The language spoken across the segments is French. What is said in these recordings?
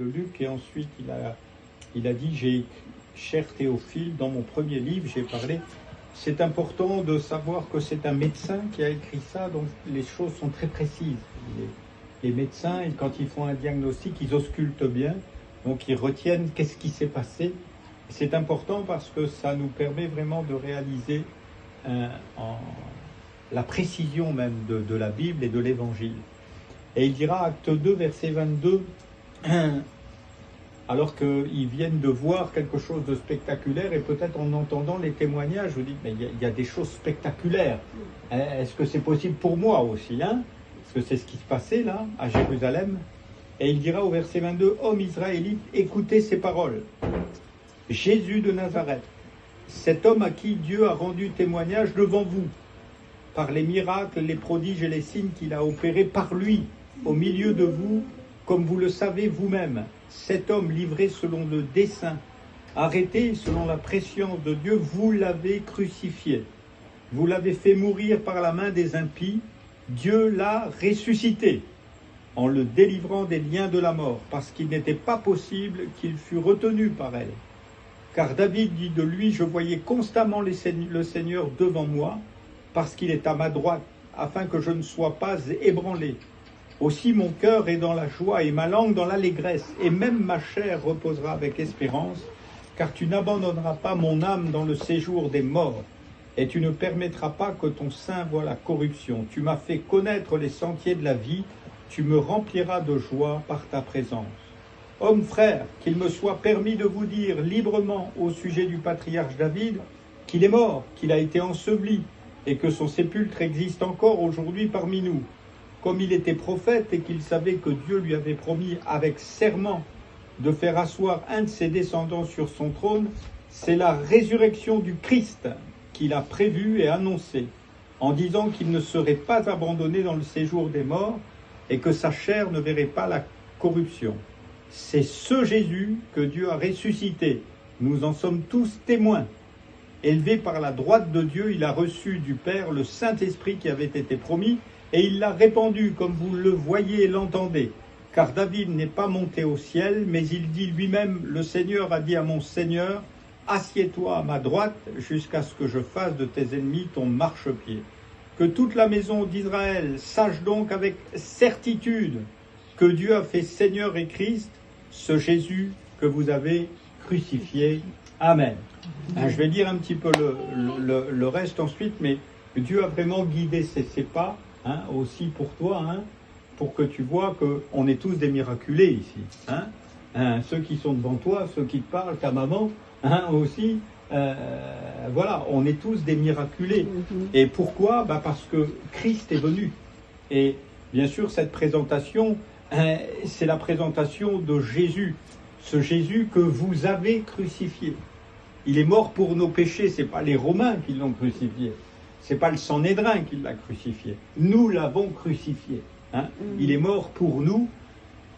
de Luc, et ensuite il a dit, cher Théophile, dans mon premier livre, j'ai parlé. C'est important de savoir que c'est un médecin qui a écrit ça, donc les choses sont très précises. Les médecins, quand ils font un diagnostic, ils auscultent bien, donc ils retiennent qu'est-ce qui s'est passé. C'est important parce que ça nous permet vraiment de réaliser la précision même de la Bible et de l'Évangile. Et il dira, acte 2, verset 22, alors qu'ils viennent de voir quelque chose de spectaculaire, et peut-être en entendant les témoignages, vous dites, mais il y a des choses spectaculaires. Est-ce que c'est possible pour moi aussi, hein? Parce que c'est ce qui se passait là, à Jérusalem. Et il dira au verset 22, « Hommes israélites, écoutez ces paroles. Jésus de Nazareth, cet homme à qui Dieu a rendu témoignage devant vous, par les miracles, les prodiges et les signes qu'il a opérés par lui, au milieu de vous, comme vous le savez vous-même, cet homme livré selon le dessein, arrêté selon la prescience de Dieu, vous l'avez crucifié. Vous l'avez fait mourir par la main des impies. Dieu l'a ressuscité en le délivrant des liens de la mort, parce qu'il n'était pas possible qu'il fût retenu par elle. Car David dit de lui, je voyais constamment le Seigneur devant moi, parce qu'il est à ma droite, afin que je ne sois pas ébranlé. Aussi mon cœur est dans la joie et ma langue dans l'allégresse, et même ma chair reposera avec espérance, car tu n'abandonneras pas mon âme dans le séjour des morts, et tu ne permettras pas que ton sein voie la corruption. Tu m'as fait connaître les sentiers de la vie, tu me rempliras de joie par ta présence. Hommes frères, qu'il me soit permis de vous dire librement au sujet du patriarche David qu'il est mort, qu'il a été enseveli, et que son sépulcre existe encore aujourd'hui parmi nous. Comme il était prophète et qu'il savait que Dieu lui avait promis avec serment de faire asseoir un de ses descendants sur son trône, c'est la résurrection du Christ qu'il a prévue et annoncée, en disant qu'il ne serait pas abandonné dans le séjour des morts et que sa chair ne verrait pas la corruption. C'est ce Jésus que Dieu a ressuscité. Nous en sommes tous témoins. Élevé par la droite de Dieu, il a reçu du Père le Saint-Esprit qui avait été promis, et il l'a répandu comme vous le voyez et l'entendez. Car David n'est pas monté au ciel, mais il dit lui-même, le Seigneur a dit à mon Seigneur, assieds-toi à ma droite jusqu'à ce que je fasse de tes ennemis ton marchepied. Que toute la maison d'Israël sache donc avec certitude que Dieu a fait Seigneur et Christ, ce Jésus que vous avez crucifié. Amen. Je vais lire un petit peu le reste ensuite, mais Dieu a vraiment guidé ses pas, aussi pour toi, pour que tu vois qu'on est tous des miraculés ici. Ceux qui sont devant toi, ceux qui te parlent, ta maman, aussi, voilà, on est tous des miraculés. Et pourquoi? Parce que Christ est venu. Et bien sûr, cette présentation, c'est la présentation de Jésus, ce Jésus que vous avez crucifié. Il est mort pour nos péchés, c'est pas les Romains qui l'ont crucifié, c'est pas le Sanhédrin qui l'a crucifié. Nous l'avons crucifié. Il est mort pour nous,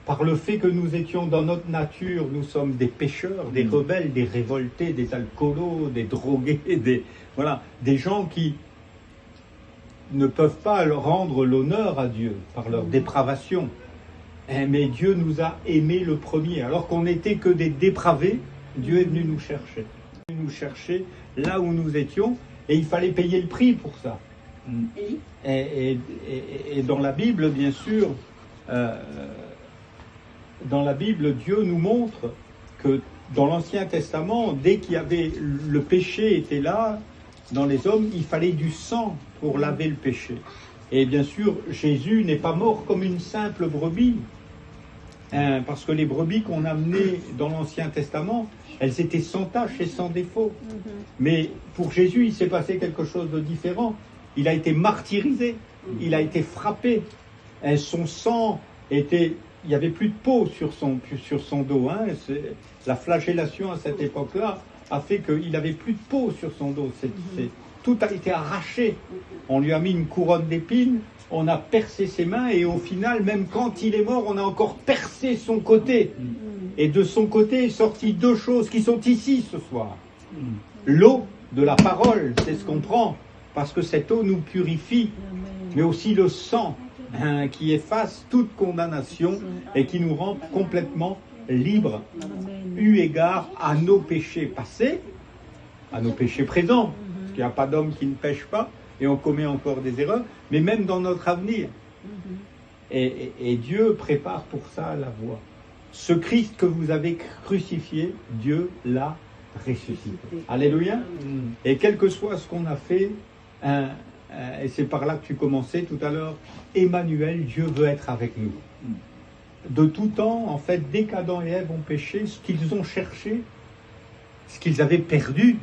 par le fait que nous étions dans notre nature, nous sommes des pécheurs, des rebelles, des révoltés, des alcoolos, des drogués, des gens qui ne peuvent pas rendre l'honneur à Dieu par leur dépravation. Mais Dieu nous a aimés le premier. Alors qu'on n'était que des dépravés, Dieu est venu nous chercher. Nous chercher là où nous étions, et il fallait payer le prix pour ça. Et dans la Bible, bien sûr, dans la Bible, Dieu nous montre que dans l'Ancien Testament, dès qu'il y avait le péché était là, dans les hommes, il fallait du sang pour laver le péché. Et bien sûr, Jésus n'est pas mort comme une simple brebis, parce que les brebis qu'on amenait dans l'Ancien Testament, elles étaient sans tache et sans défaut. Mais pour Jésus, il s'est passé quelque chose de différent. Il a été martyrisé, il a été frappé. Son sang était... Il n'y avait plus de peau sur son dos. La flagellation à cette époque-là a fait qu'il n'avait plus de peau sur son dos. Tout a été arraché. On lui a mis une couronne d'épines, on a percé ses mains, et au final, même quand il est mort, on a encore percé son côté. Et de son côté est sorti deux choses qui sont ici ce soir. L'eau de la parole, c'est ce qu'on prend, parce que cette eau nous purifie, mais aussi le sang qui efface toute condamnation et qui nous rend complètement libres, Amen. eu égard à nos péchés passés, à nos péchés présents, parce qu'il n'y a pas d'homme qui ne pêche pas, et on commet encore des erreurs, mais même dans notre avenir. Et Dieu prépare pour ça la voie. Ce Christ que vous avez crucifié, Dieu l'a ressuscité. Alléluia. Et quel que soit ce qu'on a fait, et c'est par là que tu commençais tout à l'heure, Emmanuel, Dieu veut être avec nous. De tout temps, en fait, dès qu'Adam et Ève ont péché, ce qu'ils ont cherché, ce qu'ils avaient perdu,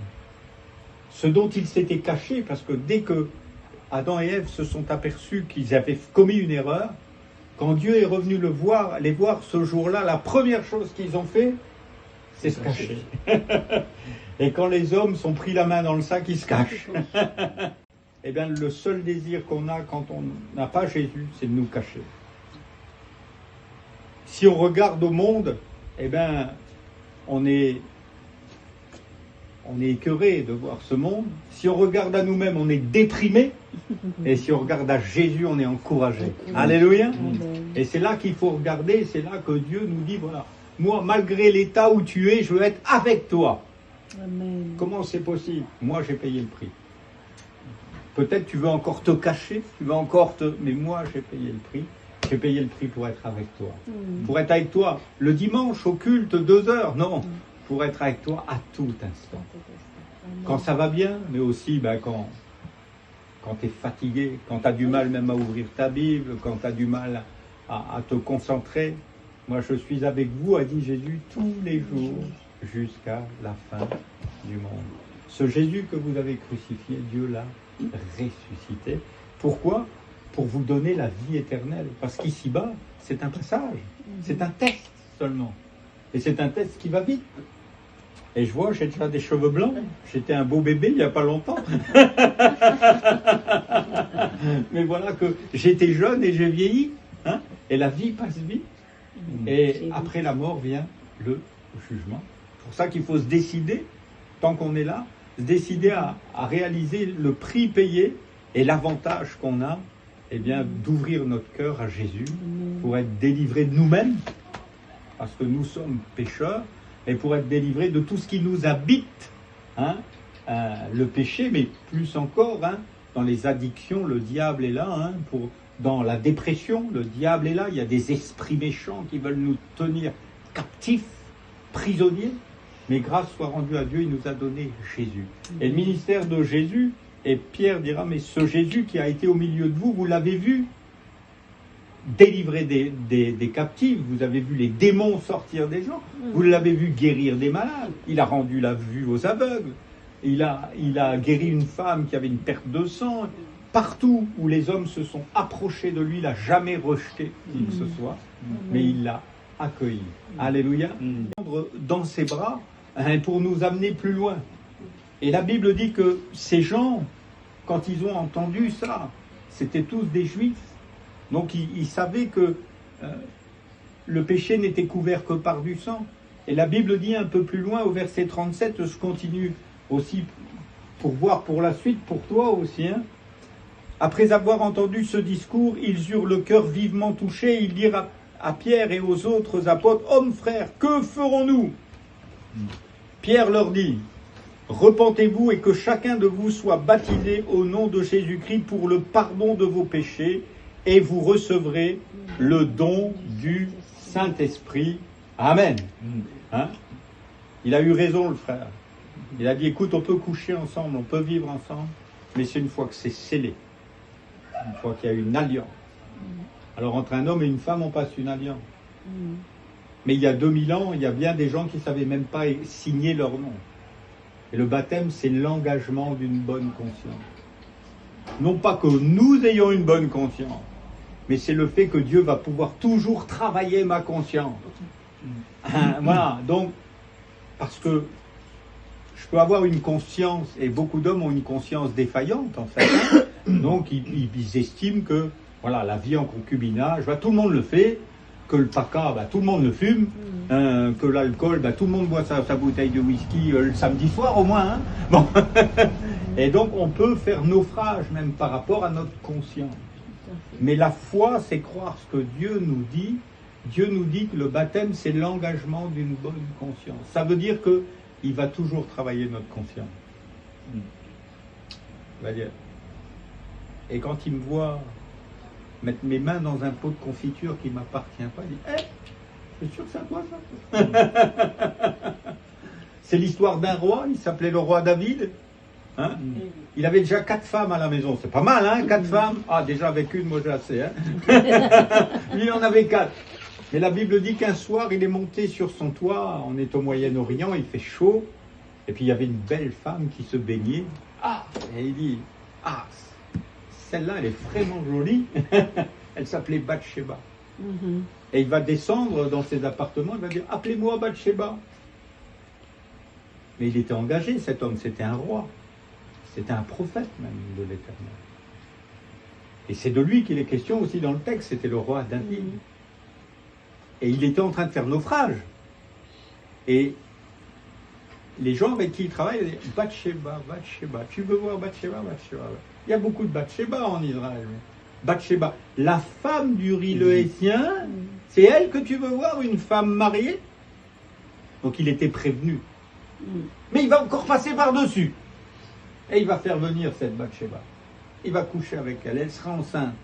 ce dont ils s'étaient cachés, parce que dès que Adam et Ève se sont aperçus qu'ils avaient commis une erreur, quand Dieu est revenu les voir ce jour-là, la première chose qu'ils ont fait, c'est se cacher. Et quand les hommes sont pris la main dans le sac, ils se cachent. Eh bien, le seul désir qu'on a quand on n'a pas Jésus, c'est de nous cacher. Si on regarde au monde, eh bien, on est écœuré de voir ce monde. Si on regarde à nous-mêmes, on est déprimé. Et si on regarde à Jésus, on est encouragé. Alléluia. Et c'est là qu'il faut regarder, c'est là que Dieu nous dit, voilà, moi, malgré l'état où tu es, je veux être avec toi. Amen. Comment c'est possible? Moi, j'ai payé le prix. Peut-être tu veux encore te cacher, mais moi, j'ai payé le prix. J'ai payé le prix pour être avec toi. Pour être avec toi le dimanche au culte, 2 heures. Non, pour être avec toi à tout instant. Quand ça va bien, mais aussi quand tu es fatigué, quand tu as du mal même à ouvrir ta Bible, quand tu as du mal à te concentrer. Moi, je suis avec vous, a dit Jésus, tous les jours jusqu'à la fin du monde. Ce Jésus que vous avez crucifié, Dieu l'a ressuscité. Pourquoi? Pour vous donner la vie éternelle. Parce qu'ici-bas, c'est un passage, c'est un test seulement. Et c'est un test qui va vite. Et je vois, j'ai déjà des cheveux blancs. J'étais un beau bébé il n'y a pas longtemps. Mais voilà que j'étais jeune et j'ai vieilli. Hein, et la vie passe vite. Et après la mort vient le jugement. C'est pour ça qu'il faut se décider, tant qu'on est là, se décider à réaliser le prix payé et l'avantage qu'on a, eh bien, d'ouvrir notre cœur à Jésus pour être délivré de nous-mêmes, parce que nous sommes pécheurs, et pour être délivré de tout ce qui nous habite, hein, le péché, mais plus encore, hein, dans les addictions, le diable est là, hein, dans la dépression, le diable est là, il y a des esprits méchants qui veulent nous tenir captifs, prisonniers, mais grâce soit rendue à Dieu, il nous a donné Jésus. Et le ministère de Jésus, et Pierre dira, mais ce Jésus qui a été au milieu de vous, vous l'avez vu délivrer des captifs, vous avez vu les démons sortir des gens, vous l'avez vu guérir des malades, il a rendu la vue aux aveugles, il a guéri une femme qui avait une perte de sang. Partout où les hommes se sont approchés de lui, il n'a jamais rejeté qui que ce soit, mais il l'a accueilli. Alléluia. Dans ses bras, hein, pour nous amener plus loin. Et la Bible dit que ces gens, quand ils ont entendu ça, c'était tous des Juifs. Donc ils savaient que le péché n'était couvert que par du sang. Et la Bible dit un peu plus loin, au verset 37, je continue aussi pour voir pour la suite, pour toi aussi, hein. Après avoir entendu ce discours, ils eurent le cœur vivement touché. Ils dirent à Pierre et aux autres apôtres, « Hommes, frères, que ferons-nous » Pierre leur dit, « Repentez-vous et que chacun de vous soit baptisé au nom de Jésus-Christ pour le pardon de vos péchés, et vous recevrez le don du Saint-Esprit. » Amen. Hein? Il a eu raison, le frère. Il a dit, écoute, on peut coucher ensemble, on peut vivre ensemble, mais c'est une fois que c'est scellé. Une fois qu'il y a une alliance. Alors entre un homme et une femme, on passe une alliance. Mais il y a 2000 ans, il y a bien des gens qui ne savaient même pas signer leur nom. Et le baptême, c'est l'engagement d'une bonne conscience. Non pas que nous ayons une bonne conscience, mais c'est le fait que Dieu va pouvoir toujours travailler ma conscience. Voilà, donc, parce que je peux avoir une conscience, et beaucoup d'hommes ont une conscience défaillante, en fait. Hein. Donc, ils estiment que, voilà, la vie en concubinage, bah, tout le monde le fait, que le paca, bah, tout le monde le fume, que l'alcool, bah, tout le monde boit sa bouteille de whisky le samedi soir au moins. Hein. Bon. Et donc, on peut faire naufrage même par rapport à notre conscience. Mais la foi, c'est croire ce que Dieu nous dit, Dieu nous dit que le baptême, c'est l'engagement d'une bonne conscience. Ça veut dire qu'il va toujours travailler notre conscience. Il va dire. Et quand il me voit mettre mes mains dans un pot de confiture qui ne m'appartient pas, il dit « Hé, je suis sûr que c'est à toi ça !» C'est l'histoire d'un roi, il s'appelait le roi David. Hein, il avait déjà 4 femmes à la maison, c'est pas mal, hein, 4 femmes. Ah, déjà avec une, moi j'ai assez. Hein. Lui, il en avait 4. Mais la Bible dit qu'un soir, il est monté sur son toit, on est au Moyen-Orient, il fait chaud, et puis il y avait une belle femme qui se baignait. Ah, et il dit, ah, celle-là, elle est vraiment jolie. Elle s'appelait Bathsheba. Et il va descendre dans ses appartements, il va dire, appelez-moi Bathsheba. Mais il était engagé, cet homme, c'était un roi. C'était un prophète même de l'Éternel. Et c'est de lui qu'il est question aussi dans le texte, c'était le roi David. Et il était en train de faire naufrage. Et les gens avec qui il travaille, ils disent Bathsheba, Bathsheba, tu veux voir Bathsheba, Bathsheba. Il y a beaucoup de Bathsheba en Israël. Bathsheba, la femme d'Uri le Héthien, c'est elle que tu veux voir, une femme mariée? Donc il était prévenu. Mais il va encore passer par-dessus. Et il va faire venir cette Bathsheba. Il va coucher avec elle, elle sera enceinte.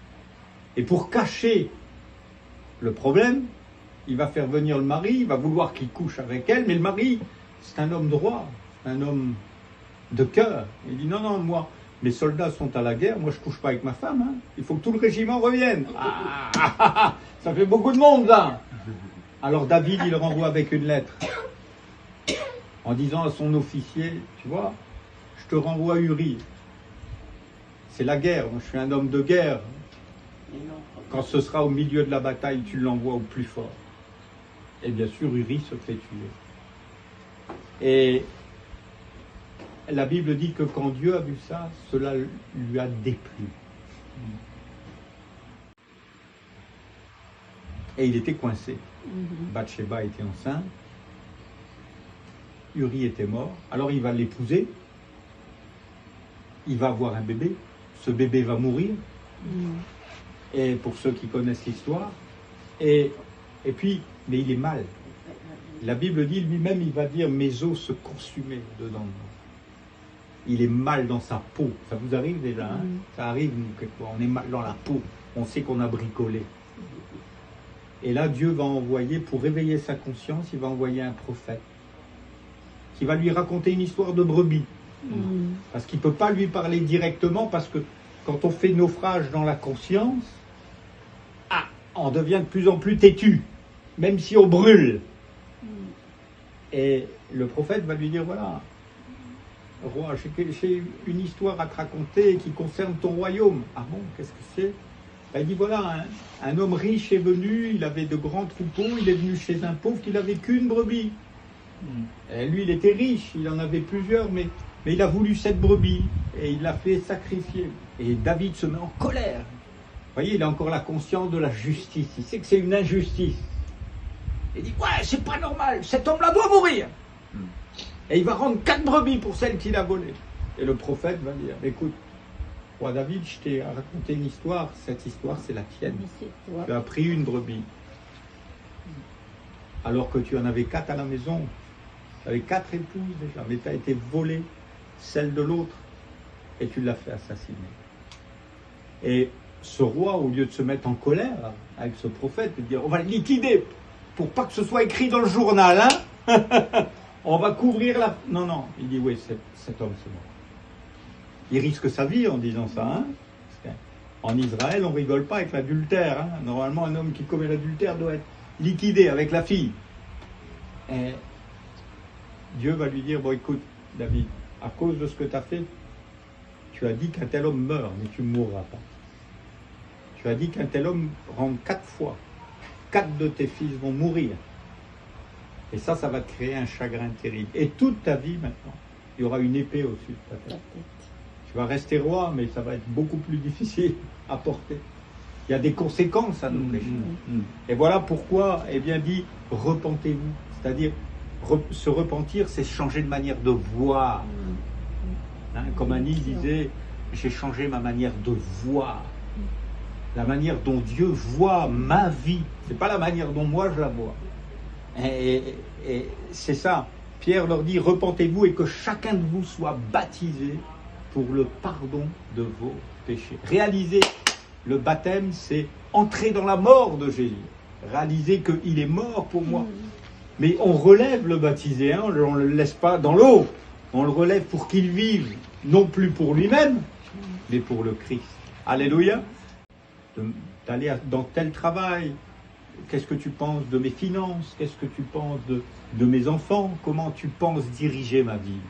Et pour cacher le problème, il va faire venir le mari, il va vouloir qu'il couche avec elle, mais le mari, c'est un homme droit, un homme de cœur. Il dit non, non, moi, mes soldats sont à la guerre, moi je couche pas avec ma femme, hein. Il faut que tout le régiment revienne. Ça fait beaucoup de monde là. Alors David, il renvoie avec une lettre, en disant à son officier, tu vois, je te renvoie Uri. C'est la guerre, moi je suis un homme de guerre. Quand ce sera au milieu de la bataille, tu l'envoies au plus fort. Et bien sûr, Uri se fait tuer. Et la Bible dit que quand Dieu a vu ça, cela lui a déplu. Et il était coincé. Bathsheba était enceinte. Uri était mort. Alors il va l'épouser. Il va avoir un bébé. Ce bébé va mourir. Et pour ceux qui connaissent l'histoire. Et puis, mais il est mal. La Bible dit lui-même, il va dire, mes os se consumaient dedans de moi. Il est mal dans sa peau. Ça vous arrive déjà, hein? Ça arrive, nous, quelquefois. On est mal dans la peau. On sait qu'on a bricolé. Et là, Dieu va envoyer, pour réveiller sa conscience, il va envoyer un prophète qui va lui raconter une histoire de brebis. Parce qu'il ne peut pas lui parler directement, parce que quand on fait naufrage dans la conscience, on devient de plus en plus têtu, même si on brûle. Et le prophète va lui dire, voilà, roi, j'ai une histoire à te raconter qui concerne ton royaume. Ah bon, qu'est-ce que c'est? Il dit, voilà, un homme riche est venu, il avait de grands troupeaux, il est venu chez un pauvre qui n'avait qu'une brebis. Et lui, il était riche, il en avait plusieurs, mais il a voulu cette brebis, et il l'a fait sacrifier. Et David se met en colère. Vous voyez, il a encore la conscience de la justice. Il sait que c'est une injustice. Il dit, ouais, c'est pas normal, cet homme-là doit mourir. Et il va rendre 4 brebis pour celle qu'il a volée. Et le prophète va dire, écoute, roi David, je t'ai raconté une histoire, cette histoire c'est la tienne. Tu as pris une brebis. Alors que tu en avais 4 à la maison. Tu avais 4 épouses déjà, mais tu as été volé celle de l'autre et tu l'as fait assassiner. Et ce roi, au lieu de se mettre en colère avec ce prophète, de dire on va le liquider pour pas que ce soit écrit dans le journal, hein. On va couvrir la... Non, non, il dit oui, cet homme c'est mort. Il risque sa vie en disant ça, hein. En Israël, on rigole pas avec l'adultère, hein. Normalement, un homme qui commet l'adultère doit être liquidé avec la fille. Et Dieu va lui dire, bon écoute, David, à cause de ce que tu as fait, tu as dit qu'un tel homme meurt, mais tu ne mourras pas. Tu as dit qu'un tel homme rentre 4 fois. 4 de tes fils vont mourir. Et ça va te créer un chagrin terrible. Et toute ta vie maintenant, il y aura une épée au-dessus de ta tête. Tu vas rester roi, mais ça va être beaucoup plus difficile à porter. Il y a des conséquences à nos péchés. Et voilà pourquoi, eh bien dit, repentez-vous. C'est-à-dire, se repentir, c'est changer de manière de voir. Hein, comme Annie disait, j'ai changé ma manière de voir. la manière dont Dieu voit ma vie. C'est pas la manière dont moi je la vois. Et c'est ça. Pierre leur dit, repentez-vous et que chacun de vous soit baptisé pour le pardon de vos péchés. Réalisez, le baptême, c'est entrer dans la mort de Jésus. Réaliser qu'il est mort pour moi. Mais on relève le baptisé, hein, on ne le laisse pas dans l'eau. On le relève pour qu'il vive, non plus pour lui-même, mais pour le Christ. Alléluia. D'aller dans tel travail. Qu'est-ce que tu penses de mes finances? Qu'est-ce que tu penses de mes enfants? Comment tu penses diriger ma vie?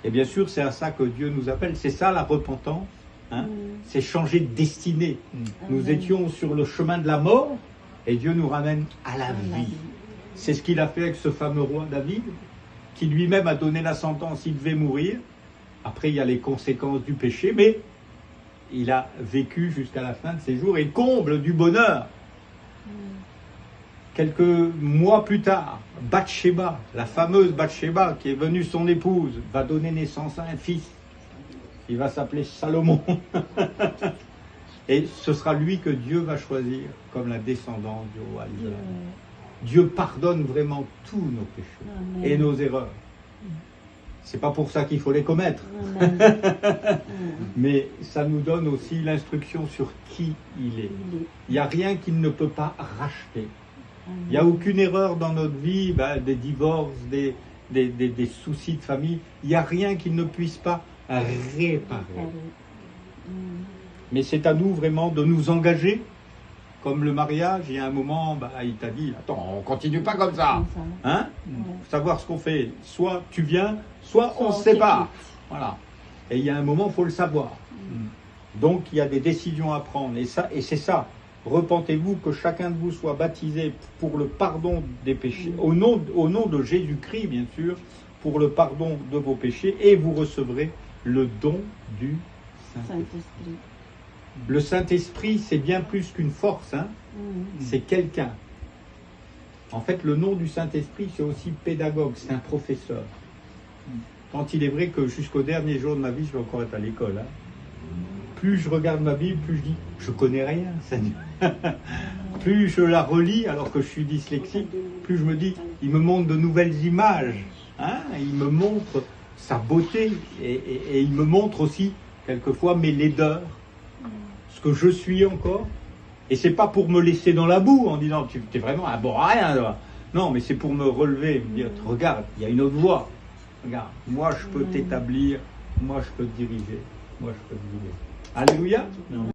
Et bien sûr, c'est à ça que Dieu nous appelle. C'est ça la repentance. Hein? C'est changer de destinée. Nous étions sur le chemin de la mort et Dieu nous ramène à la vie. C'est ce qu'il a fait avec ce fameux roi David, qui lui-même a donné la sentence, il devait mourir. Après, il y a les conséquences du péché, mais il a vécu jusqu'à la fin de ses jours et comble du bonheur. Quelques mois plus tard, Bathsheba, la fameuse Bathsheba qui est venue son épouse, va donner naissance à un fils. Il va s'appeler Salomon. Et ce sera lui que Dieu va choisir comme la descendance du roi Israël. Dieu pardonne vraiment tous nos péchés et nos erreurs. C'est pas pour ça qu'il faut les commettre. Mais ça nous donne aussi l'instruction sur qui il est. Il n'y a rien qu'il ne peut pas racheter. Il n'y a aucune erreur dans notre vie, des divorces, des soucis de famille. Il n'y a rien qu'il ne puisse pas réparer. Mais c'est à nous vraiment de nous engager. Comme le mariage, il y a un moment, il t'a dit, attends, on continue pas comme ça. Hein? Faut savoir ce qu'on fait. Soit tu viens, soit on se sépare. Voilà. Et il y a un moment, il faut le savoir. Donc, il y a des décisions à prendre. Et c'est ça. Repentez-vous, que chacun de vous soit baptisé pour le pardon des péchés. Au nom de Jésus-Christ, bien sûr, pour le pardon de vos péchés. Et vous recevrez le don du Saint-Esprit. Le Saint-Esprit, c'est bien plus qu'une force, hein. C'est quelqu'un. En fait, le nom du Saint-Esprit, c'est aussi pédagogue, c'est un professeur. Quand il est vrai que jusqu'au dernier jour de ma vie, je vais encore être à l'école. Hein. Plus je regarde ma Bible, plus je dis, je connais rien, Seigneur. Plus je la relis, alors que je suis dyslexique, plus je me dis, il me montre de nouvelles images. Hein. Il me montre sa beauté et il me montre aussi, quelquefois, mes laideurs. Ce que je suis encore, et c'est pas pour me laisser dans la boue en disant tu es vraiment un bon à rien là. Non, mais c'est pour me relever, me dire regarde, il y a une autre voie. Regarde, moi je peux t'établir, moi je peux te diriger, moi je peux te guider. Alléluia.